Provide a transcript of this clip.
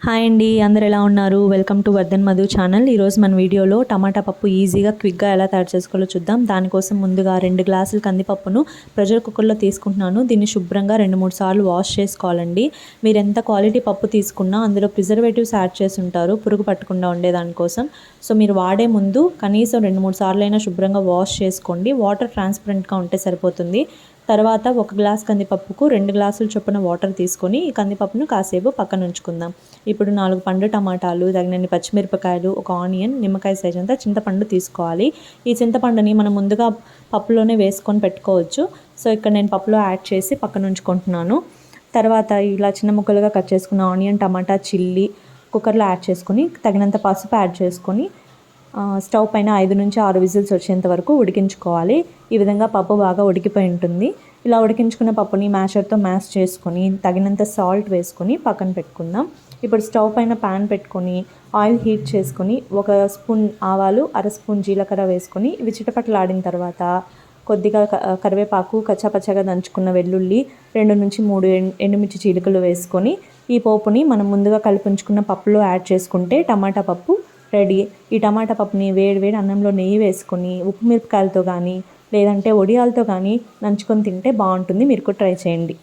Hi అండి, అందరు ఎలా ఉన్నారు? Welcome to Vardhan Madhu channel. ఈరోజు మన వీడియోలో టమాటా పప్పు ఈజీగా క్విక్గా ఎలా తయారు చేసుకోవాలో చూద్దాం. దానికోసం ముందుగా 2 గ్లాసులు కందిపప్పును ప్రెషర్ కుక్కర్లో తీసుకుంటున్నాను. దీన్ని శుభ్రంగా 2-3 సార్లు వాష్ చేసుకోవాలండి. మీరు ఎంత క్వాలిటీ పప్పు తీసుకున్నా అందులో ప్రిజర్వేటివ్స్ యాడ్ చేసి ఉంటారు పురుగు పట్టకుండా ఉండేదానికోసం. సో మీరు వాడే ముందు కనీసం 2-3 సార్లు అయినా శుభ్రంగా వాష్ చేసుకోండి. వాటర్ ట్రాన్స్పరెంట్గా ఉంటే సరిపోతుంది. తర్వాత 1 గ్లాస్ కందిపప్పుకు 2 గ్లాసుల చొప్పున వాటర్ తీసుకొని ఈ కందిపప్పును కాసేపు పక్కన ఉంచుకుందాం. ఇప్పుడు 4 పండు టమాటాలు, తగినన్ని పచ్చిమిరపకాయలు, ఒక ఆనియన్, నిమ్మకాయ సైజ్ అంతా చింతపండు తీసుకోవాలి. ఈ చింతపండుని మనం ముందుగా పప్పులోనే వేసుకొని పెట్టుకోవచ్చు. సో ఇక్కడ నేను పప్పులో యాడ్ చేసి పక్కన ఉంచుకుంటున్నాను. తర్వాత ఇలా చిన్న ముక్కలుగా కట్ చేసుకున్న ఆనియన్, టమాటా, చిల్లీ కుక్కర్లో యాడ్ చేసుకొని తగినంత పసుపు యాడ్ చేసుకొని స్టవ్ పైన 5-6 విజిల్స్ వచ్చేంత వరకు ఉడికించుకోవాలి. ఈ విధంగా పప్పు బాగా ఉడికిపోయి ఉంటుంది. ఇలా ఉడికించుకున్న పప్పుని మ్యాషర్తో మ్యాష్ చేసుకొని తగినంత సాల్ట్ వేసుకొని పక్కన పెట్టుకుందాం. ఇప్పుడు స్టవ్ పైన ప్యాన్ పెట్టుకొని ఆయిల్ హీట్ చేసుకొని 1 స్పూన్ ఆవాలు, 1/2 స్పూన్ జీలకర్ర వేసుకొని ఇవి చిటపటలాడిన తర్వాత కొద్దిగా కరివేపాకు, కచ్చాపచ్చగా దంచుకున్న వెల్లుల్లి, 2-3 ఎండుమిర్చి చీలికలు వేసుకొని ఈ పోపుని మనం ముందుగా కలిపి ఉంచుకున్న పప్పులో యాడ్ చేసుకుంటే టమాటా పప్పు రెడీ. ఈ టమాటా పప్పుని వేడి అన్నంలో నెయ్యి వేసుకొని ఉప్పు మిరపకాయలతో కానీ లేదంటే వడియాలతో కానీ నంచుకొని తింటే బాగుంటుంది. మీరు కూడా ట్రై చేయండి.